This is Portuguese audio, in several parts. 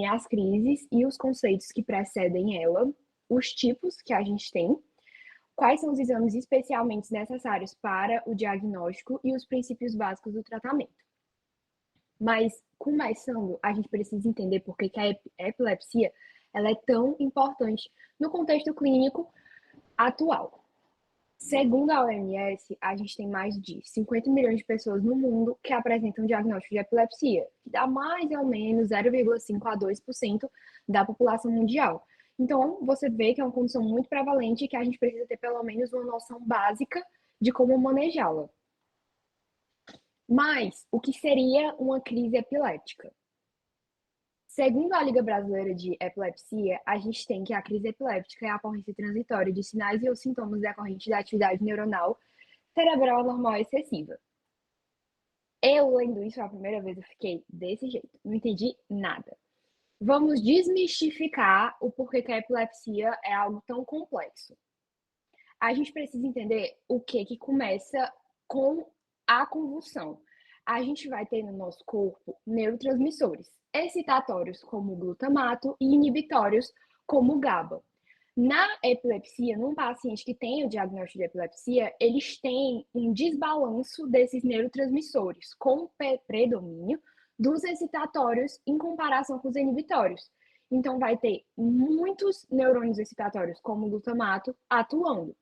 as crises e os conceitos que precedem ela, os tipos que a gente tem, quais são os exames especialmente necessários para o diagnóstico e os princípios básicos do tratamento. Mas, começando, a gente precisa entender por que a epilepsia ela é tão importante no contexto clínico atual. Segundo a OMS, a gente tem mais de 50 milhões de pessoas no mundo que apresentam diagnóstico de epilepsia, que dá mais ou menos 0,5 a 2% da população mundial. Então, você vê que é uma condição muito prevalente e que a gente precisa ter pelo menos uma noção básica de como manejá-la. Mas, o que seria uma crise epiléptica? Segundo a Liga Brasileira de Epilepsia, a gente tem que a crise epiléptica é a ocorrência transitória de sinais e ou sintomas decorrentes da atividade neuronal cerebral anormal excessiva. Eu, lendo isso a primeira vez, eu fiquei desse jeito, não entendi nada. Vamos desmistificar o porquê que a epilepsia é algo tão complexo. A gente precisa entender o que começa com a convulsão. A gente vai ter no nosso corpo neurotransmissores, excitatórios como o glutamato e inibitórios como o GABA. Na epilepsia, num paciente que tem o diagnóstico de epilepsia, eles têm um desbalanço desses neurotransmissores, com predomínio dos excitatórios em comparação com os inibitórios. Então, vai ter muitos neurônios excitatórios, como o glutamato, atuando.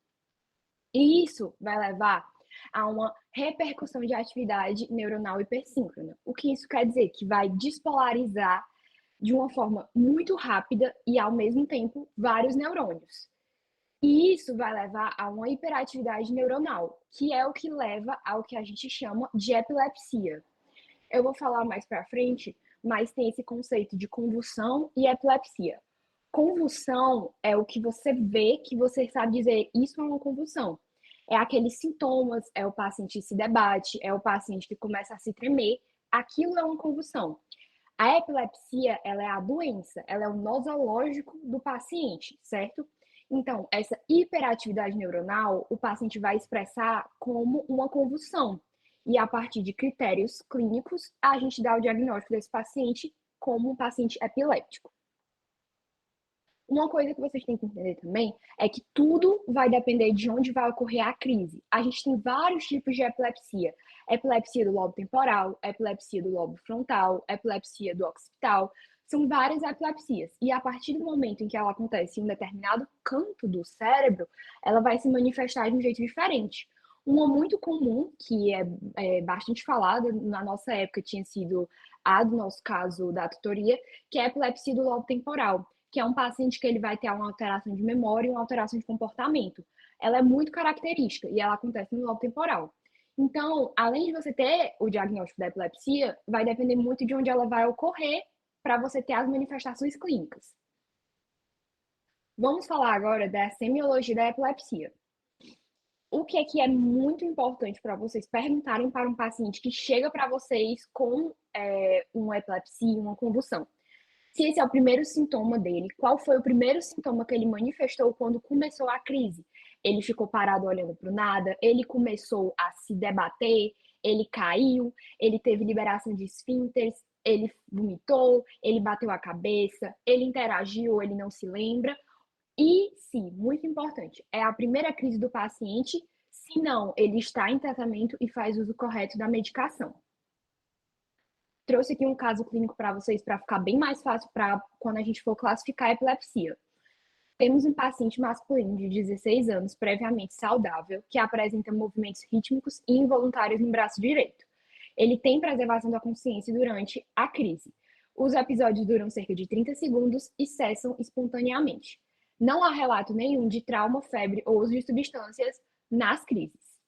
E isso vai levar a uma repercussão de atividade neuronal hipersíncrona. O que isso quer dizer? Que vai despolarizar de uma forma muito rápida e, ao mesmo tempo, vários neurônios. E isso vai levar a uma hiperatividade neuronal, que é o que leva ao que a gente chama de epilepsia. Eu vou falar mais para frente, mas tem esse conceito de convulsão e epilepsia. Convulsão é o que você vê, que você sabe dizer, isso é uma convulsão. É aqueles sintomas, é o paciente se debate, é o paciente que começa a se tremer, aquilo é uma convulsão. A epilepsia, ela é a doença, ela é o nosológico do paciente, certo? Então, essa hiperatividade neuronal, o paciente vai expressar como uma convulsão. E a partir de critérios clínicos, a gente dá o diagnóstico desse paciente como um paciente epiléptico. Uma coisa que vocês têm que entender também é que tudo vai depender de onde vai ocorrer a crise. A gente tem vários tipos de epilepsia. Epilepsia do lobo temporal, epilepsia do lobo frontal, epilepsia do occipital. São várias epilepsias. E a partir do momento em que ela acontece em um determinado canto do cérebro, ela vai se manifestar de um jeito diferente. Uma muito comum, que é bastante falada, na nossa época tinha sido a do nosso caso da tutoria, que é a epilepsia do lobo temporal, que é um paciente que ele vai ter uma alteração de memória e uma alteração de comportamento. Ela é muito característica e ela acontece no lobo temporal. Então, além de você ter o diagnóstico da epilepsia, vai depender muito de onde ela vai ocorrer para você ter as manifestações clínicas. Vamos falar agora da semiologia da epilepsia. O que é muito importante para vocês perguntarem para um paciente que chega para vocês com uma epilepsia, uma convulsão? Se esse é o primeiro sintoma dele, qual foi o primeiro sintoma que ele manifestou quando começou a crise? Ele ficou parado olhando para o nada, ele começou a se debater, ele caiu, ele teve liberação de esfínteres, ele vomitou, ele bateu a cabeça, ele interagiu, ele não se lembra. E, sim, muito importante, é a primeira crise do paciente, se não, ele está em tratamento e faz uso correto da medicação. Trouxe aqui um caso clínico para vocês, para ficar bem mais fácil para quando a gente for classificar a epilepsia. Temos um paciente masculino de 16 anos, previamente saudável, que apresenta movimentos rítmicos e involuntários no braço direito. Ele tem preservação da consciência durante a crise. Os episódios duram cerca de 30 segundos e cessam espontaneamente. Não há relato nenhum de trauma, febre ou uso de substâncias nas crises.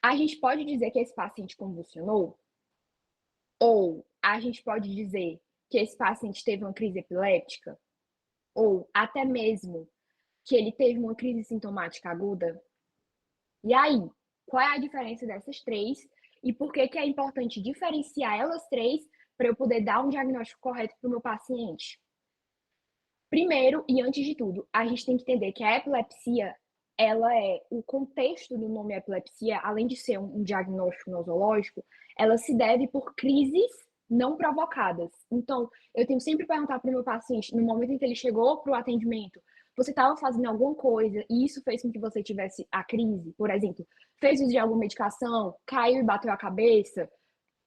A gente pode dizer que esse paciente convulsionou? Ou a gente pode dizer que esse paciente teve uma crise epiléptica? Ou até mesmo que ele teve uma crise sintomática aguda? E aí, qual é a diferença dessas três? E por que é importante diferenciar elas três para eu poder dar um diagnóstico correto para o meu paciente? Primeiro, e antes de tudo, a gente tem que entender que a epilepsia, ela é o contexto do nome epilepsia, além de ser um diagnóstico nosológico, ela se deve por crises não provocadas. Então, eu tenho sempre que perguntar para o meu paciente, no momento em que ele chegou para o atendimento, você estava fazendo alguma coisa e isso fez com que você tivesse a crise? Por exemplo, fez uso de alguma medicação, caiu e bateu a cabeça,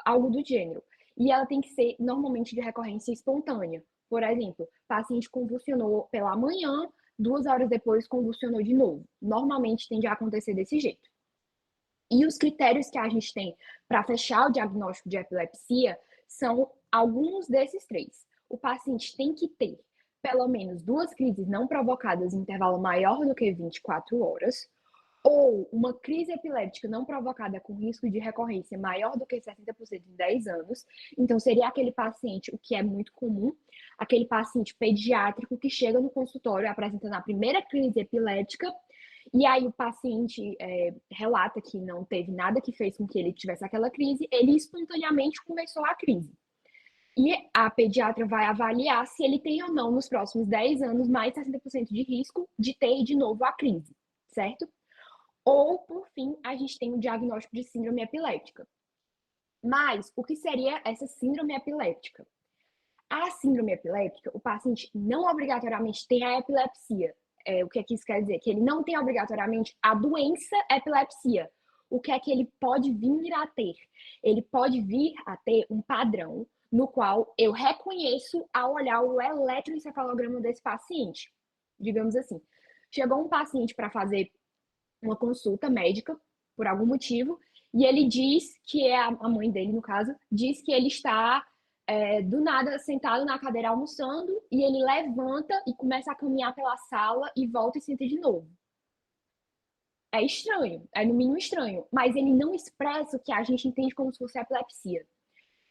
algo do gênero. E ela tem que ser normalmente de recorrência espontânea. Por exemplo, paciente convulsionou pela manhã, 2 horas depois convulsionou de novo. Normalmente tende a acontecer desse jeito. E os critérios que a gente tem para fechar o diagnóstico de epilepsia são alguns desses três. O paciente tem que ter pelo menos 2 crises não provocadas em intervalo maior do que 24 horas, ou uma crise epiléptica não provocada com risco de recorrência maior do que 60% em 10 anos. Então, seria aquele paciente, o que é muito comum, aquele paciente pediátrico que chega no consultório apresentando a primeira crise epilética, e aí o paciente relata que não teve nada que fez com que ele tivesse aquela crise, ele espontaneamente começou a crise. E a pediatra vai avaliar se ele tem ou não, nos próximos 10 anos, mais 60% de risco de ter de novo a crise, certo? Ou, por fim, a gente tem o diagnóstico de síndrome epiléptica. Mas, o que seria essa síndrome epiléptica? A síndrome epiléptica, o paciente não obrigatoriamente tem a epilepsia. O que é que isso quer dizer? Que ele não tem obrigatoriamente a doença epilepsia. O que é que ele pode vir a ter? Ele pode vir a ter um padrão no qual eu reconheço ao olhar o eletroencefalograma desse paciente. Digamos assim, chegou um paciente para fazer uma consulta médica, por algum motivo, e ele diz que a mãe dele, no caso, diz que ele está do nada sentado na cadeira almoçando e ele levanta e começa a caminhar pela sala e volta e senta de novo. É estranho, é no mínimo estranho, mas ele não expressa o que a gente entende como se fosse epilepsia.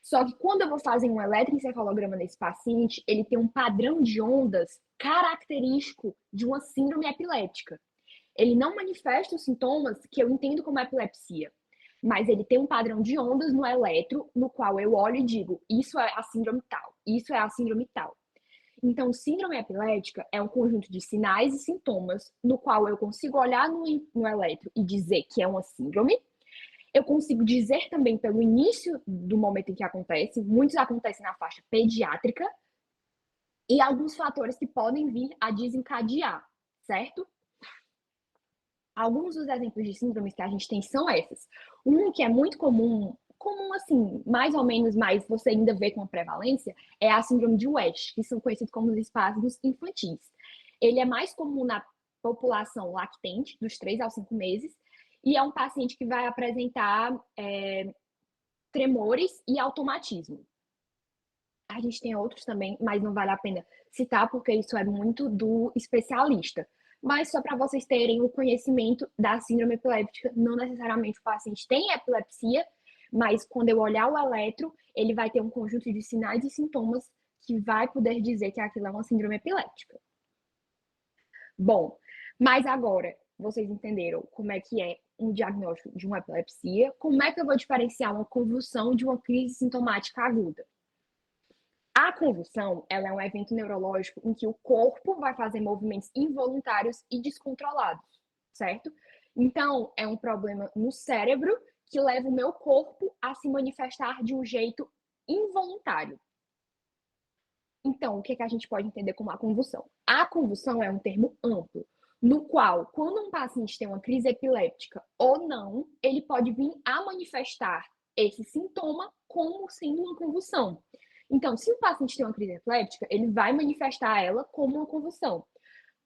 Só que quando eu vou fazer um eletroencefalograma nesse paciente, ele tem um padrão de ondas característico de uma síndrome epiléptica. Ele não manifesta os sintomas que eu entendo como epilepsia, mas ele tem um padrão de ondas no eletro, no qual eu olho e digo, isso é a síndrome tal, isso é a síndrome tal. Então, síndrome epilética é um conjunto de sinais e sintomas no qual eu consigo olhar no eletro e dizer que é uma síndrome. Eu consigo dizer também pelo início do momento em que acontece, muitos acontecem na faixa pediátrica, e alguns fatores que podem vir a desencadear, certo? Alguns dos exemplos de síndromes que a gente tem são essas. Um que é muito comum assim, mais ou menos, mas você ainda vê com a prevalência, é a síndrome de West, que são conhecidos como os espasmos infantis. Ele é mais comum na população lactente, dos 3 aos 5 meses, e é um paciente que vai apresentar tremores e automatismo. A gente tem outros também, mas não vale a pena citar, porque isso é muito do especialista. Mas só para vocês terem o conhecimento da síndrome epiléptica, não necessariamente o paciente tem epilepsia, mas quando eu olhar o eletro, ele vai ter um conjunto de sinais e sintomas que vai poder dizer que aquilo é uma síndrome epiléptica. Bom, mas agora vocês entenderam como é que é um diagnóstico de uma epilepsia, como é que eu vou diferenciar uma convulsão de uma crise sintomática aguda? A convulsão, ela é um evento neurológico em que o corpo vai fazer movimentos involuntários e descontrolados, certo? Então, é um problema no cérebro que leva o meu corpo a se manifestar de um jeito involuntário. Então, o que a gente pode entender como a convulsão? A convulsão é um termo amplo, no qual, quando um paciente tem uma crise epiléptica ou não, ele pode vir a manifestar esse sintoma como sendo uma convulsão. Então, se o paciente tem uma crise epiléptica, ele vai manifestar ela como uma convulsão.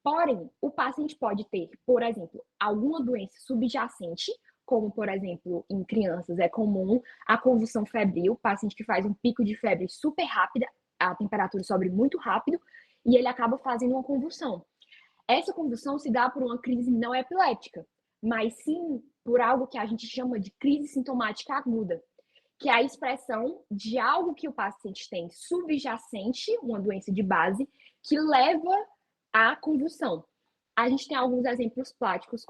Porém, o paciente pode ter, por exemplo, alguma doença subjacente, como, por exemplo, em crianças é comum a convulsão febril, paciente que faz um pico de febre super rápida, a temperatura sobe muito rápido e ele acaba fazendo uma convulsão. Essa convulsão se dá por uma crise não epiléptica, mas sim por algo que a gente chama de crise sintomática aguda, que é a expressão de algo que o paciente tem subjacente, uma doença de base, que leva à convulsão. A gente tem alguns exemplos práticos,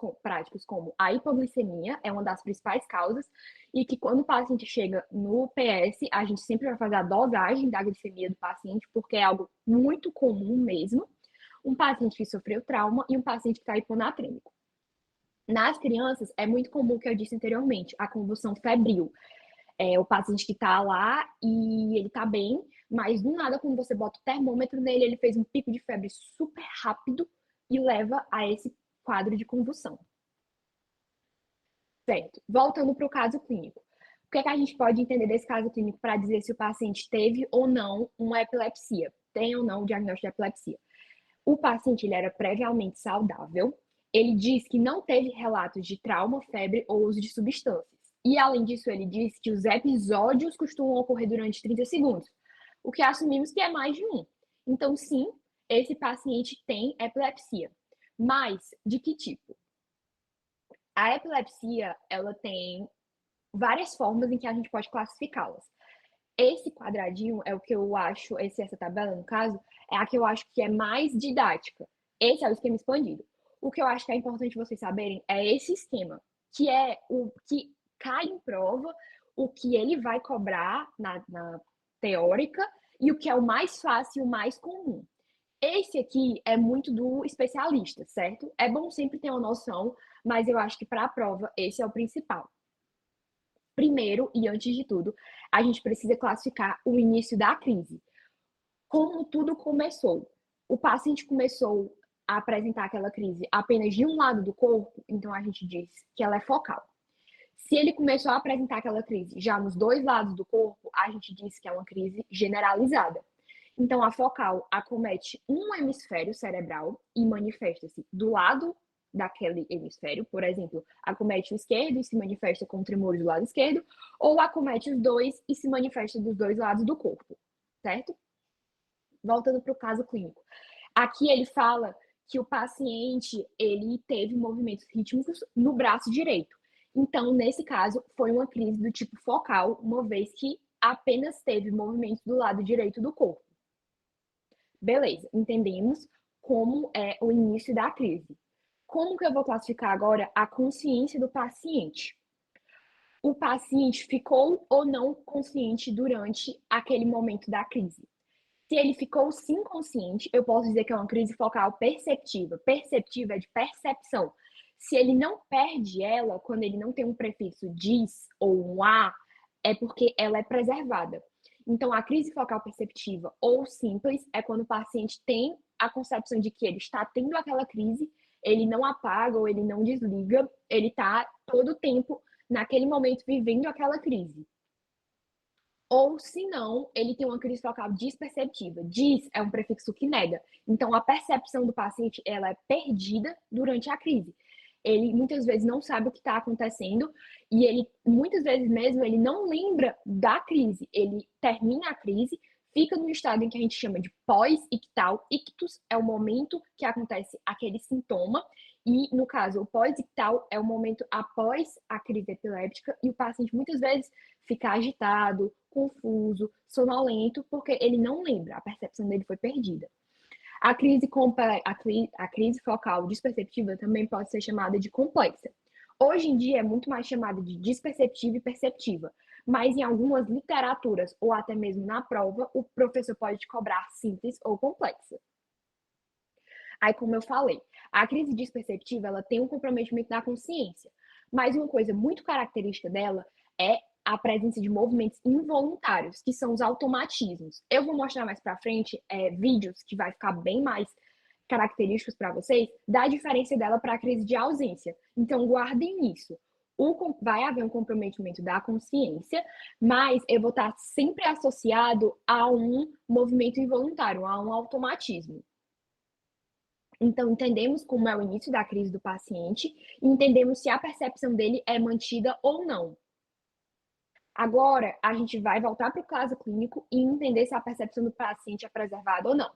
como a hipoglicemia, é uma das principais causas, e que quando o paciente chega no PS, a gente sempre vai fazer a dosagem da glicemia do paciente, porque é algo muito comum mesmo. Um paciente que sofreu trauma e um paciente que está hiponatrêmico. Nas crianças, é muito comum o que eu disse anteriormente, a convulsão febril. o paciente que está lá e ele está bem, mas do nada, quando você bota o termômetro nele, ele fez um pico de febre super rápido e leva a esse quadro de convulsão. Certo. Voltando para o caso clínico. O que é que a gente pode entender desse caso clínico para dizer se o paciente teve ou não uma epilepsia? Tem ou não o diagnóstico de epilepsia? O paciente ele era previamente saudável. Ele diz que não teve relatos de trauma, febre ou uso de substâncias. E, além disso, ele diz que os episódios costumam ocorrer durante 30 segundos, o que assumimos que é mais de um. Então, sim, esse paciente tem epilepsia. Mas de que tipo? A epilepsia, ela tem várias formas em que a gente pode classificá-las. Esse quadradinho é o que eu acho, essa tabela, no caso, é a que eu acho que é mais didática. Esse é o esquema expandido. O que eu acho que é importante vocês saberem é esse esquema, que é o que cai em prova, o que ele vai cobrar na teórica e o que é o mais fácil e o mais comum. Esse aqui é muito do especialista, certo? É bom sempre ter uma noção, mas eu acho que para a prova esse é o principal. Primeiro, e antes de tudo, a gente precisa classificar o início da crise. Como tudo começou? O paciente começou a apresentar aquela crise apenas de um lado do corpo, então a gente diz que ela é focal. Se ele começou a apresentar aquela crise já nos dois lados do corpo, a gente diz que é uma crise generalizada. Então, a focal acomete um hemisfério cerebral e manifesta-se do lado daquele hemisfério, por exemplo, acomete o esquerdo e se manifesta com tremores do lado esquerdo, ou acomete os dois e se manifesta dos dois lados do corpo, certo? Voltando para o caso clínico. Aqui ele fala que o paciente, ele teve movimentos rítmicos no braço direito. Então, nesse caso, foi uma crise do tipo focal, uma vez que apenas teve movimentos do lado direito do corpo. Beleza, entendemos como é o início da crise. Como que eu vou classificar agora a consciência do paciente? O paciente ficou ou não consciente durante aquele momento da crise? Se ele ficou sim consciente, eu posso dizer que é uma crise focal perceptiva. Perceptiva é de percepção. Se ele não perde ela, quando ele não tem um prefixo dis ou um a, é porque ela é preservada. Então, a crise focal perceptiva ou simples é quando o paciente tem a concepção de que ele está tendo aquela crise, ele não apaga ou ele não desliga, ele está todo o tempo, naquele momento, vivendo aquela crise. Ou, se não, ele tem uma crise focal disperceptiva. Dis é um prefixo que nega. Então, a percepção do paciente ela é perdida durante a crise. Ele muitas vezes não sabe o que está acontecendo e ele, muitas vezes mesmo, ele não lembra da crise. Ele termina a crise, fica no estado em que a gente chama de pós-ictal. Ictus é o momento que acontece aquele sintoma e, no caso, o pós-ictal é o momento após a crise epiléptica e o paciente muitas vezes fica agitado, confuso, sonolento, porque ele não lembra, a percepção dele foi perdida. A crise focal disperceptiva também pode ser chamada de complexa. Hoje em dia é muito mais chamada de disperceptiva e perceptiva, mas em algumas literaturas ou até mesmo na prova, o professor pode cobrar simples ou complexa. Aí, como eu falei, a crise disperceptiva ela tem um comprometimento da consciência, mas uma coisa muito característica dela é a presença de movimentos involuntários, que são os automatismos. Eu vou mostrar mais para frente vídeos que vai ficar bem mais característicos para vocês da diferença dela para a crise de ausência. Então, guardem isso. Vai haver um comprometimento da consciência, mas eu vou estar sempre associado a um movimento involuntário, a um automatismo. Então, entendemos como é o início da crise do paciente e entendemos se a percepção dele é mantida ou não. Agora, a gente vai voltar para o caso clínico e entender se a percepção do paciente é preservada ou não.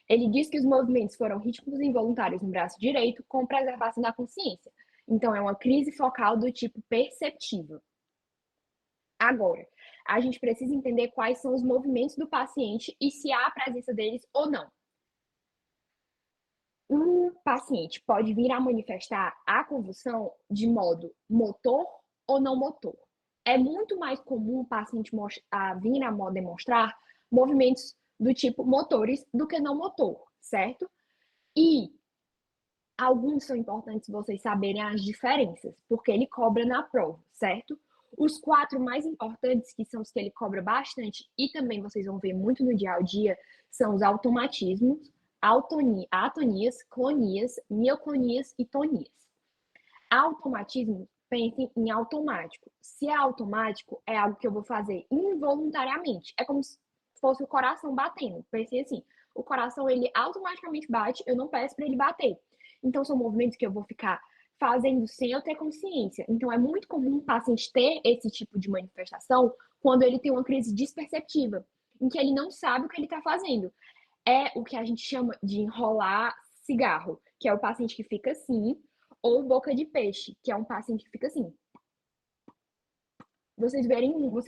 Ele diz que os movimentos foram rítmicos e involuntários no braço direito com preservação da consciência. Então, é uma crise focal do tipo perceptiva. Agora, a gente precisa entender quais são os movimentos do paciente e se há a presença deles ou não. Um paciente pode vir a manifestar a convulsão de modo motor ou não motor. É muito mais comum o paciente vir a demonstrar movimentos do tipo motores do que não motor, certo? E alguns são importantes vocês saberem as diferenças, porque ele cobra na prova, certo? Os 4 mais importantes, que são os que ele cobra bastante e também vocês vão ver muito no dia a dia, são os automatismos, atonias, clonias, mioclonias e tonias. Automatismo, pensem em automático. Se é automático, é algo que eu vou fazer involuntariamente. É como se fosse o coração batendo. Pensem assim, o coração ele automaticamente bate, eu não peço para ele bater. Então são movimentos que eu vou ficar fazendo sem eu ter consciência. Então é muito comum o paciente ter esse tipo de manifestação quando ele tem uma crise desperceptiva, em que ele não sabe o que ele está fazendo. É o que a gente chama de enrolar cigarro, que é o paciente que fica assim, ou boca de peixe, que é um paciente que fica assim. Vocês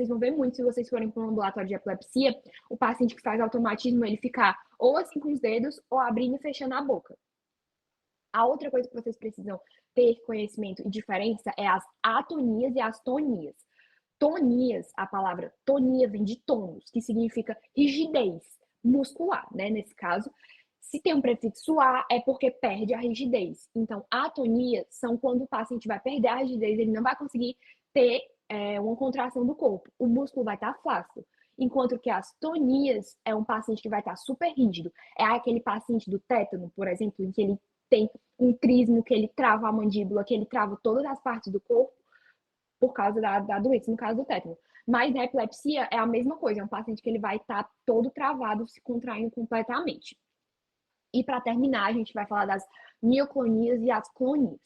vão ver muito se vocês forem para um ambulatório de epilepsia, o paciente que faz automatismo, ele ficar ou assim com os dedos, ou abrindo e fechando a boca. A outra coisa que vocês precisam ter conhecimento e diferença é as atonias e as tonias. Tonias, a palavra tonia vem de tônus, que significa rigidez muscular, né? Nesse caso, se tem um prefixo A, é porque perde a rigidez. Então, atonias são quando o paciente vai perder a rigidez, ele não vai conseguir ter uma contração do corpo. O músculo vai estar flácido. Enquanto que as tonias é um paciente que vai estar super rígido. É aquele paciente do tétano, por exemplo, em que ele tem um trismo, que ele trava a mandíbula, que ele trava todas as partes do corpo por causa da doença, no caso do tétano. Mas na epilepsia é a mesma coisa, é um paciente que ele vai estar todo travado, se contraindo completamente. E para terminar, a gente vai falar das mioclonias e as clonias.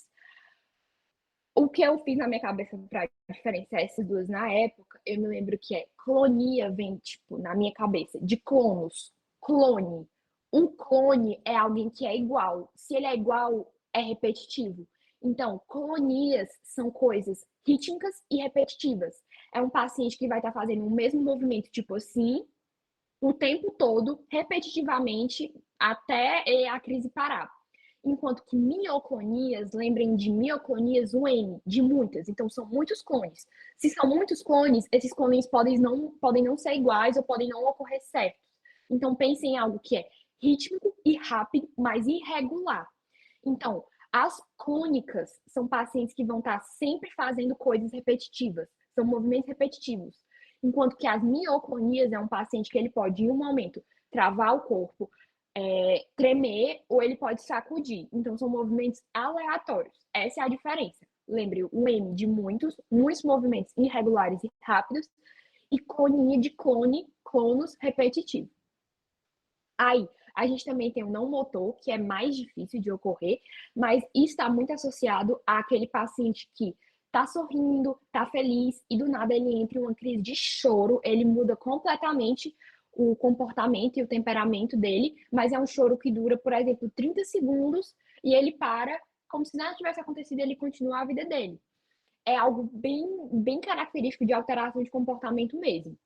O que eu fiz na minha cabeça para diferenciar essas duas na época, eu me lembro que clonia vem, tipo, na minha cabeça, de clonos, clone. Um clone é alguém que é igual. Se ele é igual, é repetitivo. Então, clonias são coisas rítmicas e repetitivas. É um paciente que vai estar fazendo o mesmo movimento, tipo assim, o tempo todo, repetitivamente, até a crise parar. Enquanto que mioclonias, lembrem de mioclonias, um M, de muitas, então são muitos clones. Se são muitos clones, esses clones podem não ser iguais ou podem não ocorrer certos. Então pensem em algo que é rítmico e rápido, mas irregular. Então, as clônicas são pacientes que vão estar sempre fazendo coisas repetitivas, são movimentos repetitivos. Enquanto que as mioclonias é um paciente que ele pode, em um momento, travar o corpo, tremer, ou ele pode sacudir. Então, são movimentos aleatórios. Essa é a diferença. Lembre, o M de muitos movimentos irregulares e rápidos, e clonia de clonos repetitivos. Aí, a gente também tem o não motor, que é mais difícil de ocorrer, mas isso está muito associado àquele paciente que tá sorrindo, tá feliz, e do nada ele entra em uma crise de choro, ele muda completamente o comportamento e o temperamento dele, mas é um choro que dura, por exemplo, 30 segundos, e ele para, como se nada tivesse acontecido, e ele continua a vida dele. É algo bem característico de alteração de comportamento mesmo.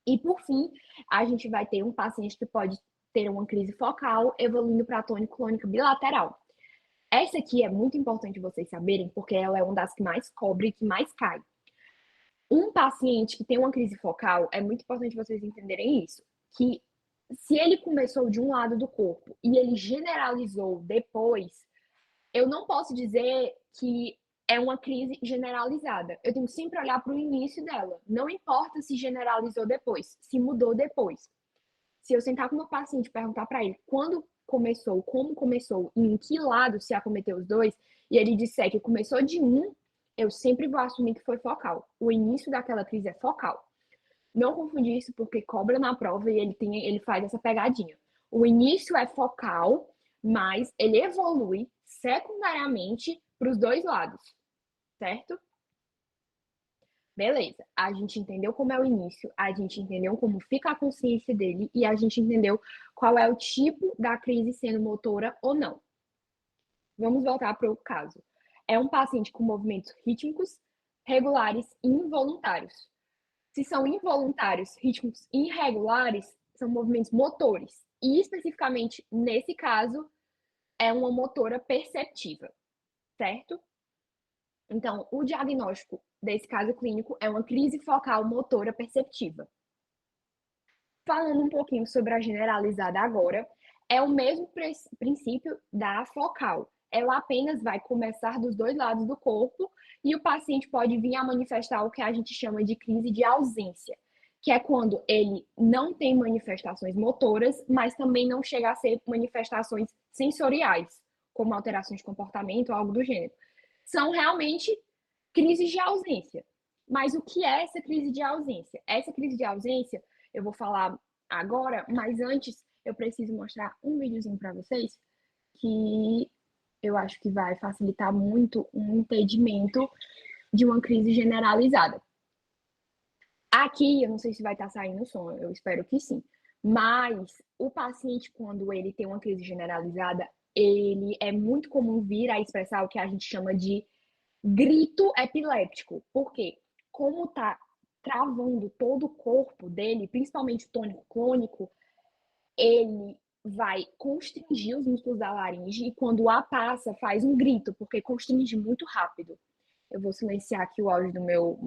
E, por fim, a gente vai ter um paciente que pode ter uma crise focal evoluindo para tônico-clônica bilateral. Essa aqui é muito importante vocês saberem, porque ela é uma das que mais cobre e que mais cai. Um paciente que tem uma crise focal, é muito importante vocês entenderem isso, que se ele começou de um lado do corpo e ele generalizou depois, eu não posso dizer que é uma crise generalizada. Eu tenho que sempre olhar para o início dela. Não importa se generalizou depois, se mudou depois. Se eu sentar com o meu paciente e perguntar para ele quando começou, como começou e em que lado se acometeu os dois, e ele disser que começou de um, eu sempre vou assumir que foi focal. O início daquela crise é focal. Não confundir isso porque cobra na prova e ele faz essa pegadinha. O início é focal, mas ele evolui secundariamente para os dois lados, certo? Beleza, a gente entendeu como é o início, a gente entendeu como fica a consciência dele e a gente entendeu qual é o tipo da crise sendo motora ou não. Vamos voltar para o caso. É um paciente com movimentos rítmicos, regulares e involuntários. Se são involuntários, rítmicos irregulares, são movimentos motores. E especificamente nesse caso, é uma motora perceptiva, certo? Então, o diagnóstico desse caso clínico é uma crise focal motora perceptiva. Falando um pouquinho sobre a generalizada agora, é o mesmo princípio da focal. ela apenas vai começar dos dois lados do corpo e o paciente pode vir a manifestar o que a gente chama de crise de ausência, que é quando ele não tem manifestações motoras, mas também não chega a ser manifestações sensoriais, como alterações de comportamento ou algo do gênero. São realmente crises de ausência. Mas o que é essa crise de ausência? Essa crise de ausência, eu vou falar agora, mas antes eu preciso mostrar um videozinho para vocês que eu acho que vai facilitar muito um entendimento de uma crise generalizada. Aqui, eu não sei se vai estar saindo o som, eu espero que sim. Mas o paciente, quando ele tem uma crise generalizada, ele é muito comum vir a expressar o que a gente chama de grito epiléptico. Por quê? Como tá travando todo o corpo dele, principalmente o tônico clônico, ele vai constringir os músculos da laringe e quando o ar passa, faz um grito, porque constringe muito rápido. Eu vou silenciar aqui o áudio do meu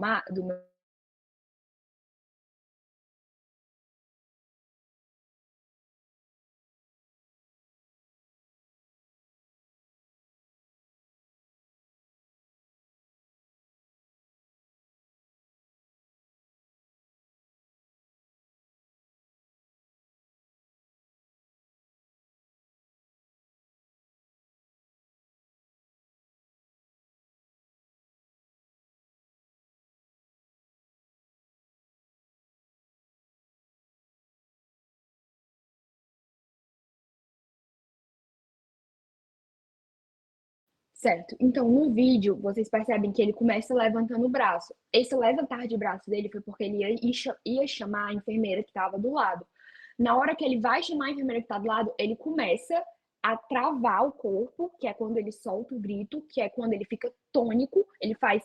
Certo. Então, no vídeo, vocês percebem que ele começa levantando o braço. Esse levantar de braço dele foi porque ele ia chamar a enfermeira que estava do lado. Na hora que ele vai chamar a enfermeira que está do lado, ele começa a travar o corpo, que é quando ele solta o grito, que é quando ele fica tônico, ele faz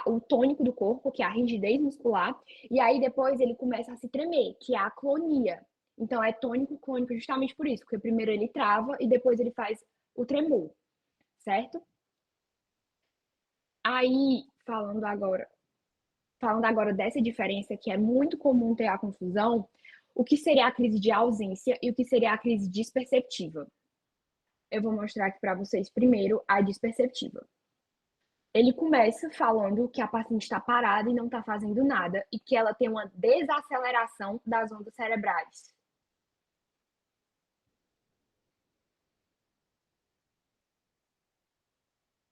o tônico do corpo, que é a rigidez muscular, e aí depois ele começa a se tremer, que é a clonia. Então, é tônico, clônico justamente por isso, porque primeiro ele trava e depois ele faz o tremor, certo? Aí, falando agora dessa diferença que é muito comum ter a confusão, o que seria a crise de ausência e o que seria a crise disperceptiva? Eu vou mostrar aqui para vocês primeiro a disperceptiva. Ele começa falando que a paciente está parada e não está fazendo nada e que ela tem uma desaceleração das ondas cerebrais.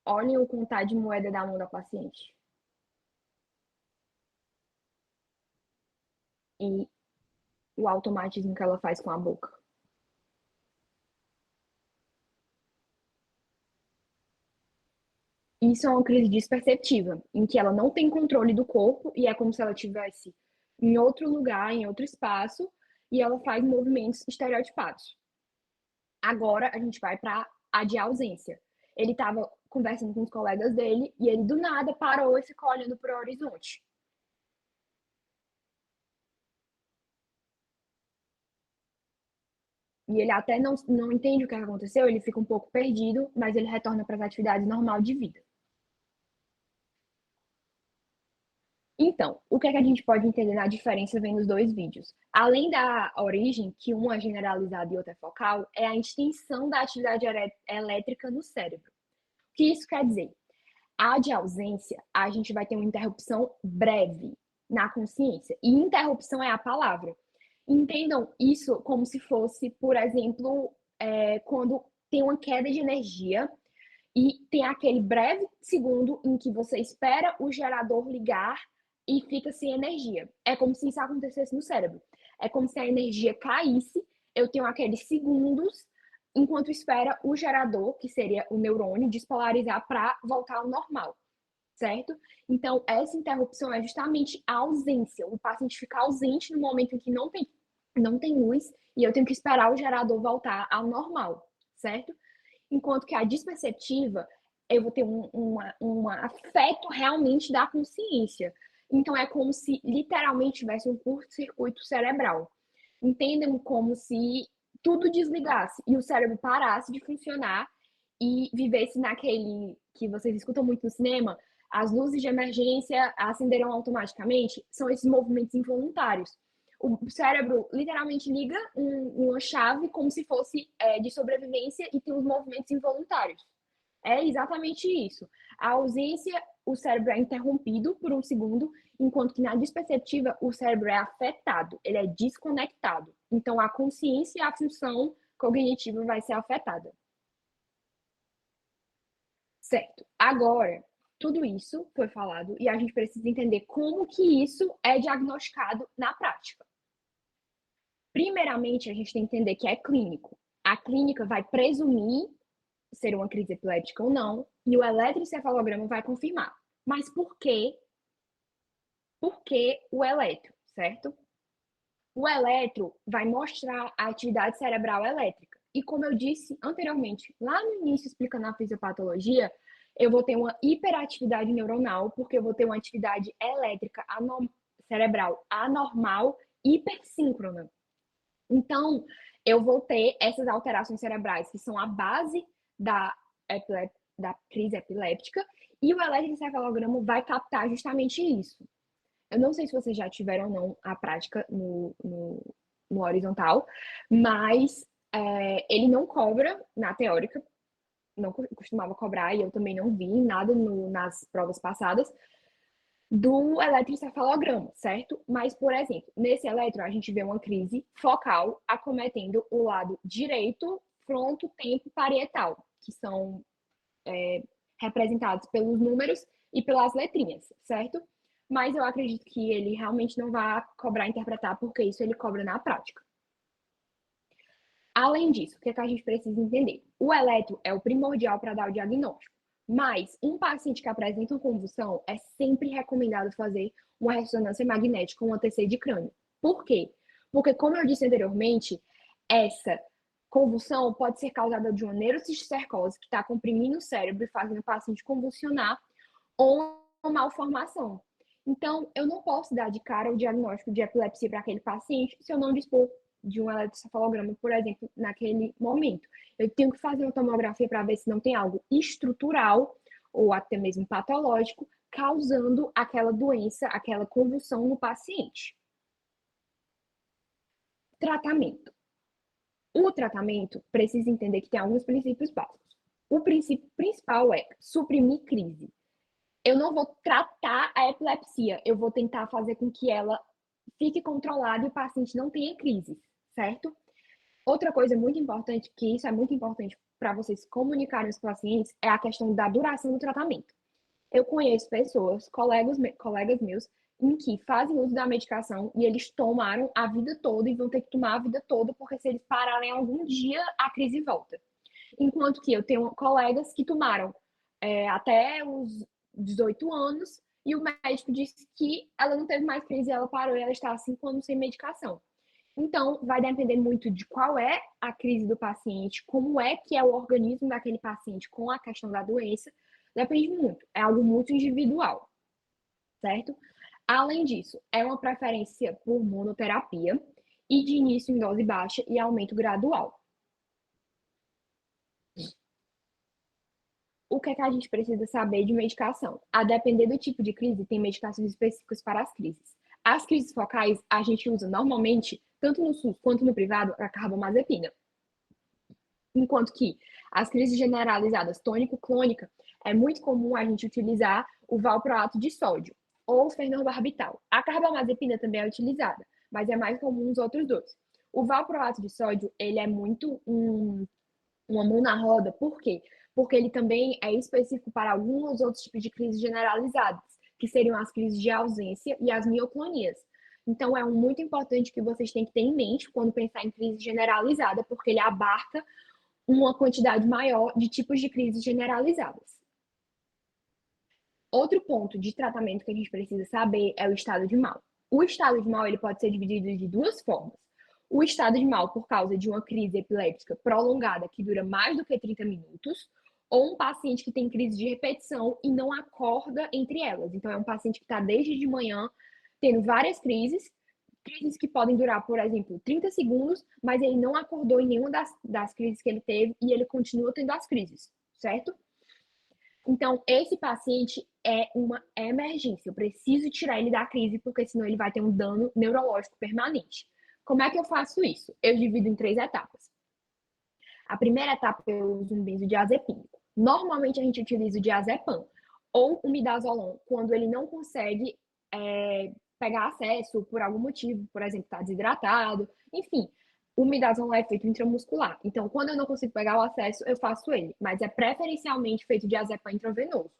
Olhem o contar de moeda da mão da paciente. E o automatismo que ela faz com a boca. Isso é uma crise disperceptiva, em que ela não tem controle do corpo e é como se ela estivesse em outro lugar, em outro espaço, e ela faz movimentos estereotipados. Agora a gente vai para a de ausência. Ele estava conversando com os colegas dele e ele do nada parou e ficou olhando para o horizonte. E ele até não entende o que aconteceu, ele fica um pouco perdido, mas ele retorna para as atividades normais de vida. Então, o que é que a gente pode entender na diferença vendo os dois vídeos? Além da origem, que uma é generalizada e outra é focal, é a extensão da atividade elétrica no cérebro. O que isso quer dizer? A de ausência, a gente vai ter uma interrupção breve na consciência. E interrupção é a palavra. Entendam isso como se fosse, por exemplo, quando tem uma queda de energia e tem aquele breve segundo em que você espera o gerador ligar e fica sem energia. É como se isso acontecesse no cérebro. É como se a energia caísse, eu tenho aqueles segundos enquanto espera o gerador, que seria o neurônio, despolarizar para voltar ao normal, certo? Então, essa interrupção é justamente a ausência. O paciente fica ausente no momento em que não tem luz e eu tenho que esperar o gerador voltar ao normal, certo? Enquanto que a disperceptiva, eu vou ter um afeto realmente da consciência. Então, é como se literalmente tivesse um curto-circuito cerebral. Entendam como se tudo desligasse e o cérebro parasse de funcionar e vivesse naquele que vocês escutam muito no cinema, as luzes de emergência acenderão automaticamente, são esses movimentos involuntários. O cérebro literalmente liga uma chave como se fosse de sobrevivência e tem os movimentos involuntários. É exatamente isso. A ausência, o cérebro é interrompido por um segundo, enquanto que na desperceptiva o cérebro é afetado, ele é desconectado. Então a consciência e a função cognitiva vai ser afetada. Certo. Agora, tudo isso foi falado e a gente precisa entender como que isso é diagnosticado na prática. Primeiramente, a gente tem que entender que é clínico. A clínica vai presumir ser uma crise epiléptica ou não, e o eletroencefalograma vai confirmar. Mas por quê? Por que o eletro, certo? O eletro vai mostrar a atividade cerebral elétrica. E como eu disse anteriormente, lá no início explicando a fisiopatologia, eu vou ter uma hiperatividade neuronal, porque eu vou ter uma atividade elétrica cerebral anormal hipersíncrona. Então, eu vou ter essas alterações cerebrais, que são a base da, da crise epiléptica, e o eletroencefalograma vai captar justamente isso. Eu não sei se vocês já tiveram ou não a prática no horizontal, mas ele não cobra na teórica, não costumava cobrar, e eu também não vi nada nas provas passadas, do eletroencefalograma, certo? Mas, por exemplo, nesse eletro, a gente vê uma crise focal acometendo o lado direito, fronto-tempo parietal, que são representados pelos números e pelas letrinhas, certo? Mas eu acredito que ele realmente não vai cobrar interpretar, porque isso ele cobra na prática. Além disso, o que a gente precisa entender? O eletro é o primordial para dar o diagnóstico, mas um paciente que apresenta uma convulsão é sempre recomendado fazer uma ressonância magnética, um ATC de crânio. Por quê? Porque, como eu disse anteriormente, essa convulsão pode ser causada de uma neurocisticercose que está comprimindo o cérebro e fazendo o paciente convulsionar, ou uma malformação. Então, eu não posso dar de cara o diagnóstico de epilepsia para aquele paciente se eu não dispor de um eletroencefalograma, por exemplo, naquele momento. Eu tenho que fazer uma tomografia para ver se não tem algo estrutural ou até mesmo patológico causando aquela doença, aquela convulsão no paciente. Tratamento. O tratamento precisa entender que tem alguns princípios básicos. O princípio principal é suprimir crise. Eu não vou tratar a epilepsia, eu vou tentar fazer com que ela fique controlada e o paciente não tenha crise, certo? Outra coisa muito importante, que isso é muito importante para vocês comunicarem aos pacientes, é a questão da duração do tratamento. Eu conheço pessoas, colegas meus, em que fazem uso da medicação e eles tomaram a vida toda e vão ter que tomar a vida toda, porque se eles pararem algum dia, a crise volta. Enquanto que eu tenho colegas que tomaram até os 18 anos e o médico disse que ela não teve mais crise, ela parou e ela está há 5 anos sem medicação. Então, vai depender muito de qual é a crise do paciente, como é que é o organismo daquele paciente com a questão da doença. Depende muito, é algo muito individual, certo? Além disso, é uma preferência por monoterapia e de início em dose baixa e aumento gradual. O que é que a gente precisa saber de medicação? A depender do tipo de crise, tem medicações específicas para as crises. As crises focais, a gente usa normalmente, tanto no SUS quanto no privado, a carbamazepina. Enquanto que as crises generalizadas tônico-clônica, é muito comum a gente utilizar o valproato de sódio ou fenobarbital. A carbamazepina também é utilizada, mas é mais comum os outros dois. O valproato de sódio, ele é muito uma mão na roda, por quê? Porque ele também é específico para alguns outros tipos de crises generalizadas, que seriam as crises de ausência e as mioclonias. Então, é muito importante que vocês têm que ter em mente quando pensar em crise generalizada, porque ele abarca uma quantidade maior de tipos de crises generalizadas. Outro ponto de tratamento que a gente precisa saber é o estado de mal. O estado de mal ele pode ser dividido de duas formas. O estado de mal por causa de uma crise epiléptica prolongada que dura mais do que 30 minutos, ou um paciente que tem crise de repetição e não acorda entre elas. Então, é um paciente que está desde de manhã tendo várias crises que podem durar, por exemplo, 30 segundos, mas ele não acordou em nenhuma das crises que ele teve e ele continua tendo as crises, certo? Então, esse paciente é uma emergência. Eu preciso tirar ele da crise, porque senão ele vai ter um dano neurológico permanente. Como é que eu faço isso? Eu divido em 3 etapas. A primeira etapa eu uso um benzodiazepínico. Normalmente a gente utiliza o diazepam ou o midazolam quando ele não consegue pegar acesso por algum motivo, por exemplo, está desidratado, enfim. O midazolam é feito intramuscular. Então, quando eu não consigo pegar o acesso, eu faço ele, mas é preferencialmente feito diazepam intravenoso.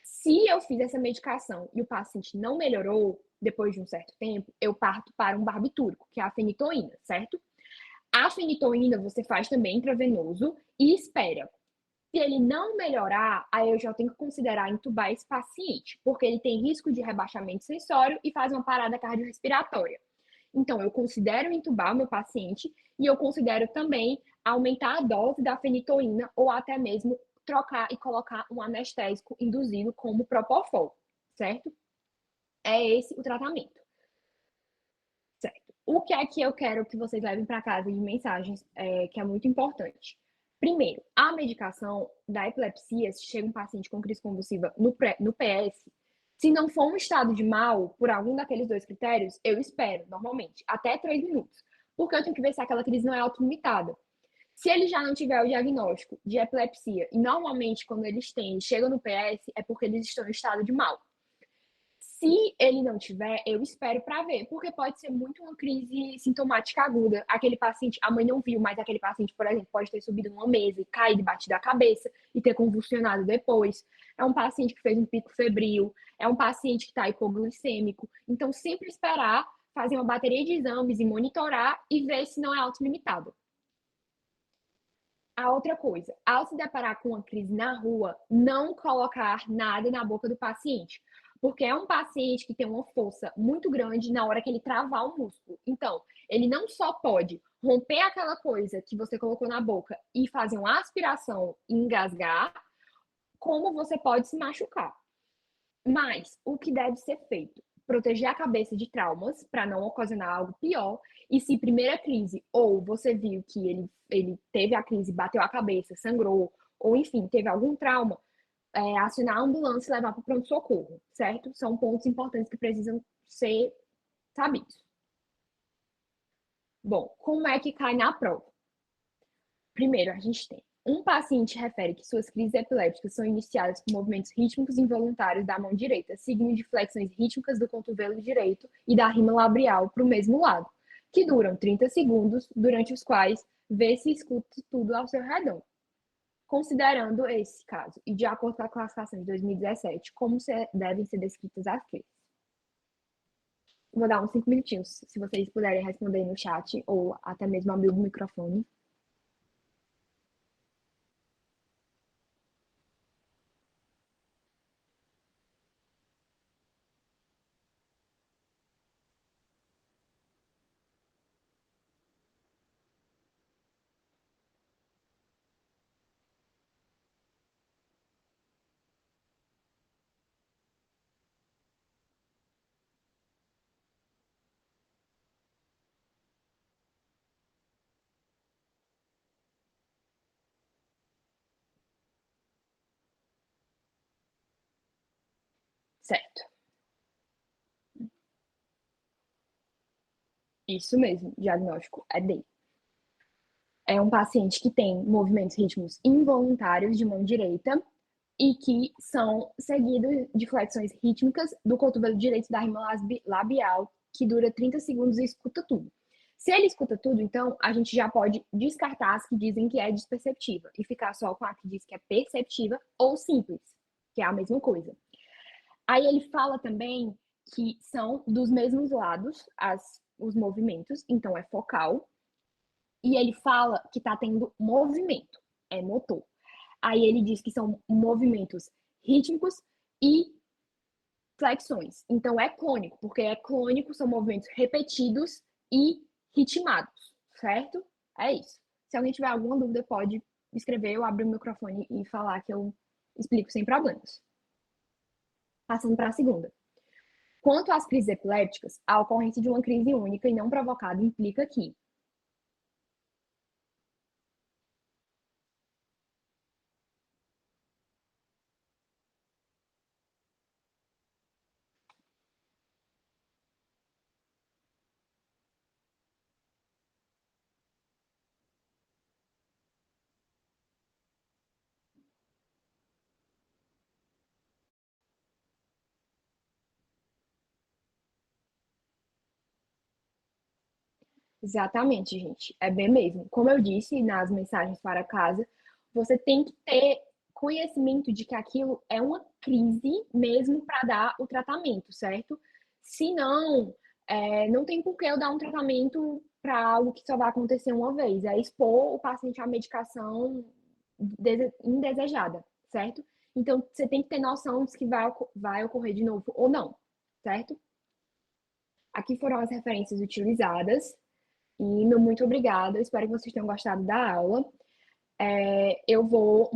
Se eu fiz essa medicação e o paciente não melhorou depois de um certo tempo, eu parto para um barbitúrico, que é a fenitoína, certo? A fenitoína você faz também intravenoso e espera. Se ele não melhorar, aí eu já tenho que considerar intubar esse paciente, porque ele tem risco de rebaixamento sensório e faz uma parada cardiorrespiratória. Então, eu considero intubar o meu paciente e eu considero também aumentar a dose da fenitoína ou até mesmo trocar e colocar um anestésico induzido como Propofol, certo? É esse o tratamento, certo? O que é que eu quero que vocês levem para casa de mensagens, que é muito importante? Primeiro, a medicação da epilepsia, se chega um paciente com crise convulsiva no PS, se não for um estado de mal, por algum daqueles dois critérios, eu espero, normalmente, até 3 minutos. Porque eu tenho que ver se aquela crise não é autolimitada. Se ele já não tiver o diagnóstico de epilepsia, e normalmente quando eles têm, chegam no PS, é porque eles estão em estado de mal. Se ele não tiver, eu espero para ver, porque pode ser muito uma crise sintomática aguda. Aquele paciente, a mãe não viu, mas aquele paciente, por exemplo, pode ter subido numa mesa e caído, batido a cabeça e ter convulsionado depois. É um paciente que fez um pico febril, é um paciente que está hipoglicêmico. Então, sempre esperar, fazer uma bateria de exames e monitorar e ver se não é autolimitado. A outra coisa, ao se deparar com uma crise na rua, não colocar nada na boca do paciente, porque é um paciente que tem uma força muito grande na hora que ele travar o músculo. Então, ele não só pode romper aquela coisa que você colocou na boca e fazer uma aspiração e engasgar, como você pode se machucar. Mas o que deve ser feito? Proteger a cabeça de traumas para não ocasionar algo pior. E se primeira crise, ou você viu que ele teve a crise, bateu a cabeça, sangrou, ou enfim, teve algum trauma, acionar a ambulância e levar para o pronto-socorro, certo? São pontos importantes que precisam ser sabidos. Bom, como é que cai na prova? Primeiro, a gente tem um paciente refere que suas crises epilépticas são iniciadas com movimentos rítmicos involuntários da mão direita, seguindo de flexões rítmicas do cotovelo direito e da rima labial para o mesmo lado, que duram 30 segundos, durante os quais vê-se e escuta tudo ao seu redor. Considerando esse caso, e de acordo com a classificação de 2017, como devem ser descritas as crises? Vou dar uns 5 minutinhos, se vocês puderem responder no chat ou até mesmo abrir o microfone. Certo. Isso mesmo, diagnóstico é D. É um paciente que tem movimentos rítmicos involuntários de mão direita e que são seguidos de flexões rítmicas do cotovelo direito da rima labial, que dura 30 segundos e escuta tudo. Se ele escuta tudo, então a gente já pode descartar as que dizem que é desperceptiva e ficar só com a que diz que é perceptiva ou simples, que é a mesma coisa. Aí ele fala também que são dos mesmos lados os movimentos, então é focal, e ele fala que está tendo movimento, é motor. Aí ele diz que são movimentos rítmicos e flexões. Então é clônico, porque é clônico, são movimentos repetidos e ritmados, certo? É isso. Se alguém tiver alguma dúvida, pode escrever, eu abro o microfone e falar que eu explico sem problemas. Passando para a segunda. Quanto às crises epilépticas, a ocorrência de uma crise única e não provocada implica que Exatamente, gente. É bem mesmo. Como eu disse nas mensagens para casa, você tem que ter conhecimento de que aquilo é uma crise mesmo para dar o tratamento, certo? Se não, não tem por que eu dar um tratamento para algo que só vai acontecer uma vez. É expor o paciente à medicação indesejada, certo? Então, você tem que ter noção de que vai ocorrer de novo ou não, certo? Aqui foram as referências utilizadas. E meu muito obrigada. Espero que vocês tenham gostado da aula. Eu vou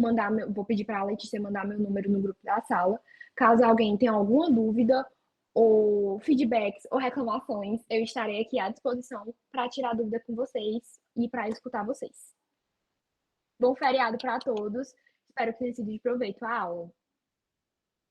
pedir para a Letícia mandar meu número no grupo da sala. Caso alguém tenha alguma dúvida, ou feedbacks, ou reclamações, eu estarei aqui à disposição para tirar dúvida com vocês e para escutar vocês. Bom feriado para todos. Espero que tenha sido de proveito a aula.